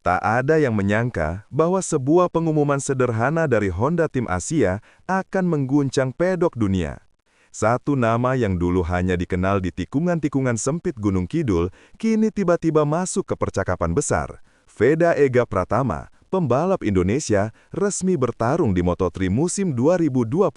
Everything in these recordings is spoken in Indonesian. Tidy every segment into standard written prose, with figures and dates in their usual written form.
Tak ada yang menyangka bahwa sebuah pengumuman sederhana dari Honda Tim Asia akan mengguncang pedok dunia. Satu nama yang dulu hanya dikenal di tikungan-tikungan sempit Gunung Kidul, kini tiba-tiba masuk ke percakapan besar. Veda Ega Pratama, pembalap Indonesia, resmi bertarung di Moto3 musim 2026.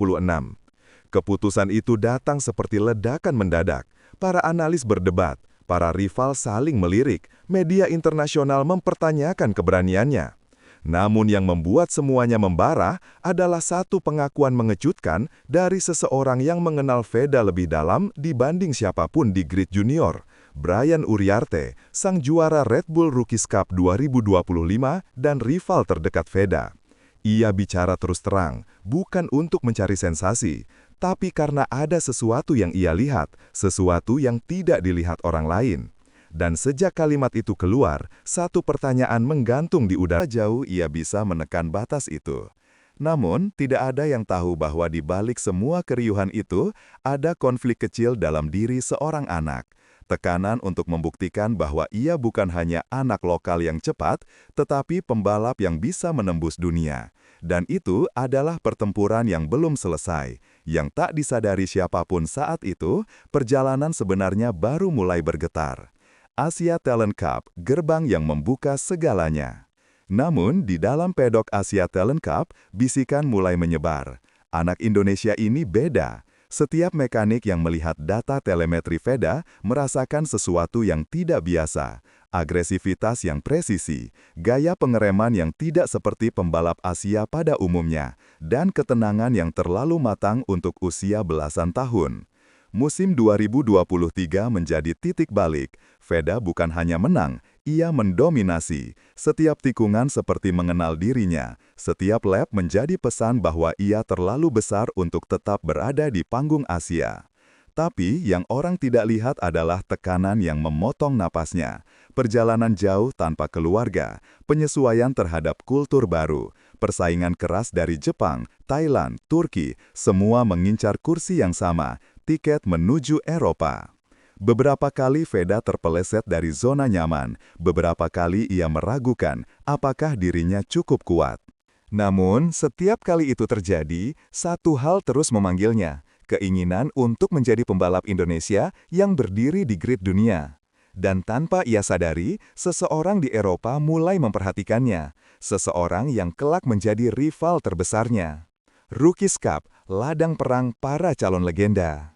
Keputusan itu datang seperti ledakan mendadak. Para analis berdebat, para rival saling melirik, media internasional mempertanyakan keberaniannya. Namun yang membuat semuanya membara adalah satu pengakuan mengejutkan dari seseorang yang mengenal Veda lebih dalam dibanding siapapun di grid junior. Brian Uriarte, sang juara Red Bull Rookies Cup 2025 dan rival terdekat Veda. Ia bicara terus terang, bukan untuk mencari sensasi, tapi karena ada sesuatu yang ia lihat, sesuatu yang tidak dilihat orang lain. Dan sejak kalimat itu keluar, satu pertanyaan menggantung di udara. Jauh ia bisa menekan batas itu. Namun, tidak ada yang tahu bahwa di balik semua keriuhan itu, ada konflik kecil dalam diri seorang anak. Tekanan untuk membuktikan bahwa ia bukan hanya anak lokal yang cepat, tetapi pembalap yang bisa menembus dunia. Dan itu adalah pertempuran yang belum selesai. Yang tak disadari siapapun saat itu, perjalanan sebenarnya baru mulai bergetar. Asia Talent Cup, gerbang yang membuka segalanya. Namun, di dalam pedok Asia Talent Cup, bisikan mulai menyebar. Anak Indonesia ini beda. Setiap mekanik yang melihat data telemetri Veda merasakan sesuatu yang tidak biasa. Agresivitas yang presisi, gaya pengereman yang tidak seperti pembalap Asia pada umumnya, dan ketenangan yang terlalu matang untuk usia belasan tahun. Musim 2023 menjadi titik balik. Veda bukan hanya menang, ia mendominasi. Setiap tikungan seperti mengenal dirinya. Setiap lap menjadi pesan bahwa ia terlalu besar untuk tetap berada di panggung Asia. Tapi yang orang tidak lihat adalah tekanan yang memotong napasnya. Perjalanan jauh tanpa keluarga, penyesuaian terhadap kultur baru, persaingan keras dari Jepang, Thailand, Turki, semua mengincar kursi yang sama, tiket menuju Eropa. Beberapa kali Veda terpeleset dari zona nyaman, beberapa kali ia meragukan apakah dirinya cukup kuat. Namun, setiap kali itu terjadi, satu hal terus memanggilnya, keinginan untuk menjadi pembalap Indonesia yang berdiri di grid dunia. Dan tanpa ia sadari, seseorang di Eropa mulai memperhatikannya, seseorang yang kelak menjadi rival terbesarnya. Rookies Cup, ladang perang para calon legenda.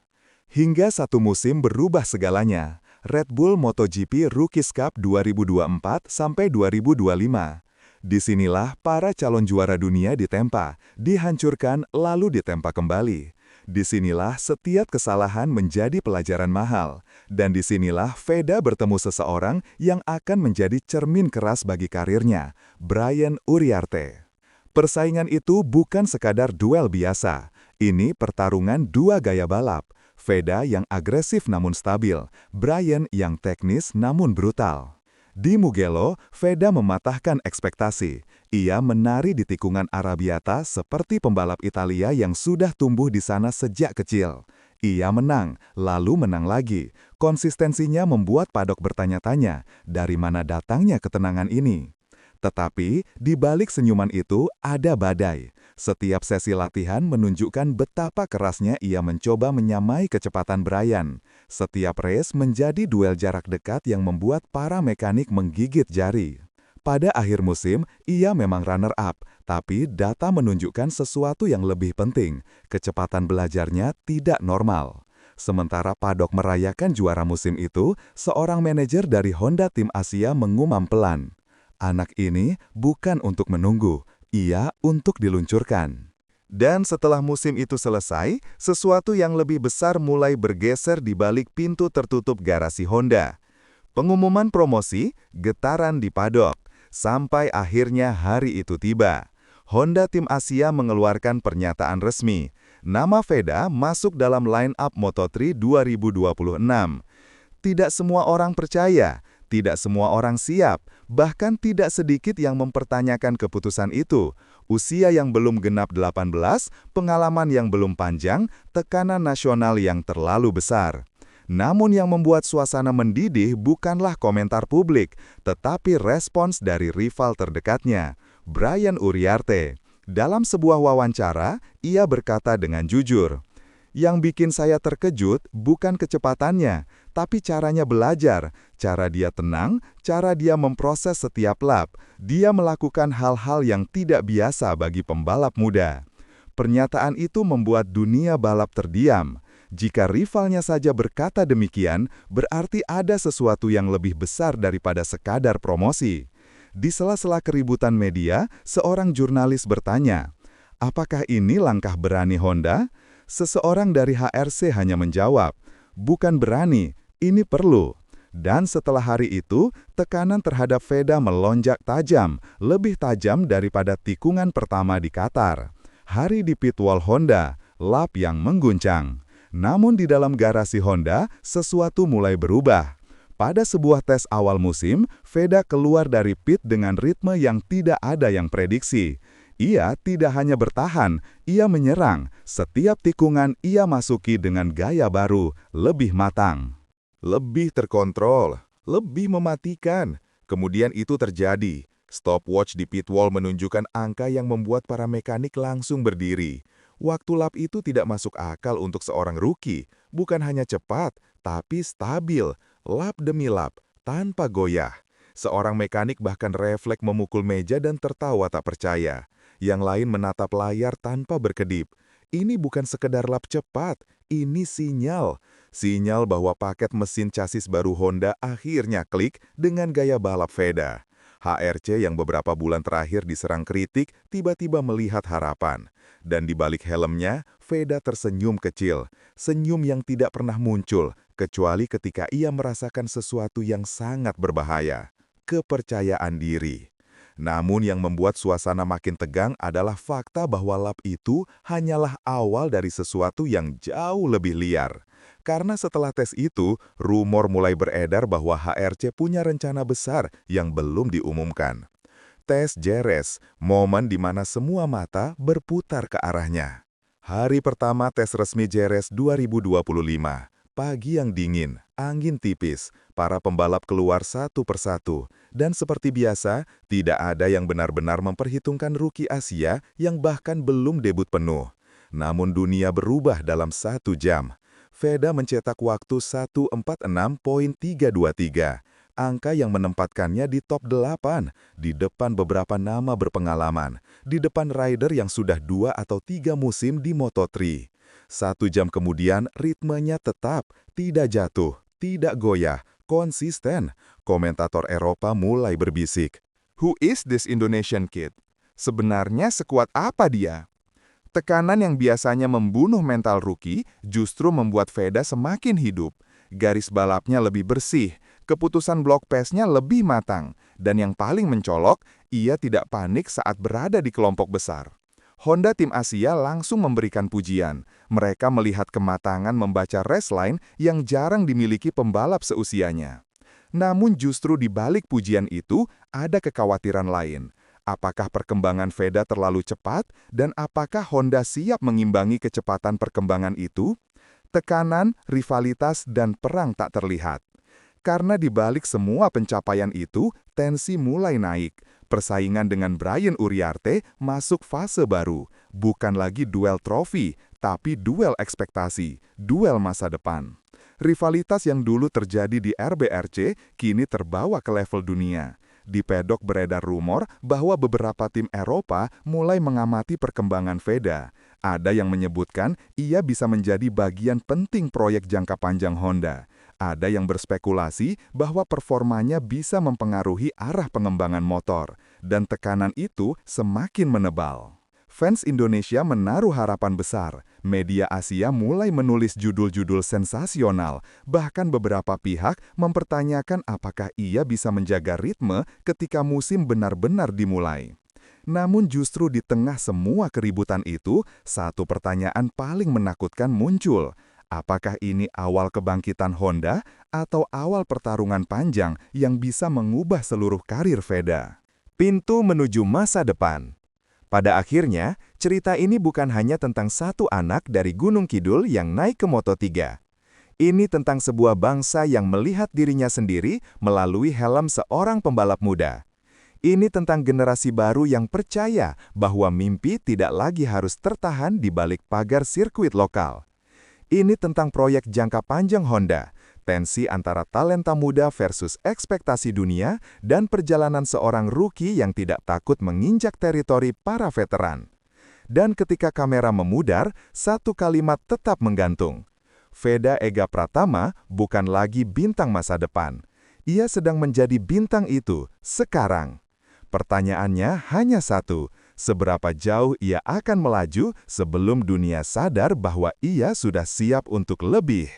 Hingga satu musim berubah segalanya, Red Bull MotoGP Rookies Cup 2024 sampai 2025. Disinilah para calon juara dunia ditempa, dihancurkan lalu ditempa kembali. Disinilah setiap kesalahan menjadi pelajaran mahal. Dan disinilah Veda bertemu seseorang yang akan menjadi cermin keras bagi karirnya, Brian Uriarte. Persaingan itu bukan sekadar duel biasa. Ini pertarungan dua gaya balap. Veda yang agresif namun stabil, Brian yang teknis namun brutal. Di Mugello, Veda mematahkan ekspektasi. Ia menari di tikungan Arabiata seperti pembalap Italia yang sudah tumbuh di sana sejak kecil. Ia menang, lalu menang lagi. Konsistensinya membuat padok bertanya-tanya, dari mana datangnya ketenangan ini? Tetapi, di balik senyuman itu ada badai. Setiap sesi latihan menunjukkan betapa kerasnya ia mencoba menyamai kecepatan Brian. Setiap race menjadi duel jarak dekat yang membuat para mekanik menggigit jari. Pada akhir musim, ia memang runner-up, tapi data menunjukkan sesuatu yang lebih penting. Kecepatan belajarnya tidak normal. Sementara padok merayakan juara musim itu, seorang manajer dari Honda Tim Asia mengumam pelan. Anak ini bukan untuk menunggu, ia untuk diluncurkan. Dan setelah musim itu selesai, sesuatu yang lebih besar mulai bergeser di balik pintu tertutup garasi Honda. Pengumuman promosi, getaran di padok, sampai akhirnya hari itu tiba. Honda Tim Asia mengeluarkan pernyataan resmi. Nama Veda masuk dalam line-up Moto3 2026. Tidak semua orang percaya, tidak semua orang siap, bahkan tidak sedikit yang mempertanyakan keputusan itu. Usia yang belum genap 18, pengalaman yang belum panjang, tekanan nasional yang terlalu besar. Namun yang membuat suasana mendidih bukanlah komentar publik, tetapi respons dari rival terdekatnya, Brian Uriarte. Dalam sebuah wawancara, ia berkata dengan jujur, "Yang bikin saya terkejut bukan kecepatannya, tapi caranya belajar, cara dia tenang, cara dia memproses setiap lap. Dia melakukan hal-hal yang tidak biasa bagi pembalap muda." Pernyataan itu membuat dunia balap terdiam. Jika rivalnya saja berkata demikian, berarti ada sesuatu yang lebih besar daripada sekadar promosi. Di sela-sela keributan media, seorang jurnalis bertanya, "Apakah ini langkah berani Honda?" Seseorang dari HRC hanya menjawab, "Bukan berani, ini perlu." Dan setelah hari itu, tekanan terhadap Veda melonjak tajam, lebih tajam daripada tikungan pertama di Qatar. Hari di pitwall Honda, lap yang mengguncang. Namun di dalam garasi Honda, sesuatu mulai berubah. Pada sebuah tes awal musim, Veda keluar dari pit dengan ritme yang tidak ada yang prediksi. Ia tidak hanya bertahan, ia menyerang. Setiap tikungan ia masuki dengan gaya baru, lebih matang. Lebih terkontrol, lebih mematikan. Kemudian itu terjadi. Stopwatch di pitwall menunjukkan angka yang membuat para mekanik langsung berdiri. Waktu lap itu tidak masuk akal untuk seorang rookie. Bukan hanya cepat, tapi stabil, lap demi lap, tanpa goyah. Seorang mekanik bahkan refleks memukul meja dan tertawa tak percaya. Yang lain menatap layar tanpa berkedip. Ini bukan sekedar lap cepat, ini sinyal. Sinyal bahwa paket mesin chassis baru Honda akhirnya klik dengan gaya balap Veda. HRC yang beberapa bulan terakhir diserang kritik tiba-tiba melihat harapan. Dan di balik helmnya, Veda tersenyum kecil. Senyum yang tidak pernah muncul, kecuali ketika ia merasakan sesuatu yang sangat berbahaya. Kepercayaan diri. Namun yang membuat suasana makin tegang adalah fakta bahwa lap itu hanyalah awal dari sesuatu yang jauh lebih liar. Karena setelah tes itu, rumor mulai beredar bahwa HRC punya rencana besar yang belum diumumkan. Tes Jerez, momen di mana semua mata berputar ke arahnya. Hari pertama tes resmi Jerez 2025. Pagi yang dingin, angin tipis, para pembalap keluar satu persatu. Dan seperti biasa, tidak ada yang benar-benar memperhitungkan rookie Asia yang bahkan belum debut penuh. Namun dunia berubah dalam 1 jam. Veda mencetak waktu 1:46.323, angka yang menempatkannya di top 8, di depan beberapa nama berpengalaman, di depan rider yang sudah 2 atau 3 musim di Moto3. 1 jam kemudian, ritmenya tetap, tidak jatuh, tidak goyah, konsisten. Komentator Eropa mulai berbisik, "Who is this Indonesian kid? Sebenarnya sekuat apa dia?" Tekanan yang biasanya membunuh mental rookie justru membuat Veda semakin hidup. Garis balapnya lebih bersih, keputusan block pace-nya lebih matang, dan yang paling mencolok, ia tidak panik saat berada di kelompok besar. Honda Tim Asia langsung memberikan pujian. Mereka melihat kematangan membaca race line yang jarang dimiliki pembalap seusianya. Namun justru di balik pujian itu, ada kekhawatiran lain. Apakah perkembangan Veda terlalu cepat, dan apakah Honda siap mengimbangi kecepatan perkembangan itu? Tekanan, rivalitas, dan perang tak terlihat. Karena di balik semua pencapaian itu, tensi mulai naik. Persaingan dengan Brian Uriarte masuk fase baru. Bukan lagi duel trofi, tapi duel ekspektasi, duel masa depan. Rivalitas yang dulu terjadi di RBRC kini terbawa ke level dunia. Di pedok beredar rumor bahwa beberapa tim Eropa mulai mengamati perkembangan Veda. Ada yang menyebutkan ia bisa menjadi bagian penting proyek jangka panjang Honda. Ada yang berspekulasi bahwa performanya bisa mempengaruhi arah pengembangan motor. Dan tekanan itu semakin menebal. Fans Indonesia menaruh harapan besar. Media Asia mulai menulis judul-judul sensasional. Bahkan beberapa pihak mempertanyakan apakah ia bisa menjaga ritme ketika musim benar-benar dimulai. Namun justru di tengah semua keributan itu, satu pertanyaan paling menakutkan muncul. Apakah ini awal kebangkitan Honda atau awal pertarungan panjang yang bisa mengubah seluruh karir Veda? Pintu menuju masa depan. Pada akhirnya, cerita ini bukan hanya tentang satu anak dari Gunung Kidul yang naik ke Moto3. Ini tentang sebuah bangsa yang melihat dirinya sendiri melalui helm seorang pembalap muda. Ini tentang generasi baru yang percaya bahwa mimpi tidak lagi harus tertahan di balik pagar sirkuit lokal. Ini tentang proyek jangka panjang Honda, tensi antara talenta muda versus ekspektasi dunia, dan perjalanan seorang rookie yang tidak takut menginjak teritori para veteran. Dan ketika kamera memudar, satu kalimat tetap menggantung. Veda Ega Pratama bukan lagi bintang masa depan. Ia sedang menjadi bintang itu sekarang. Pertanyaannya hanya satu, seberapa jauh ia akan melaju sebelum dunia sadar bahwa ia sudah siap untuk lebih?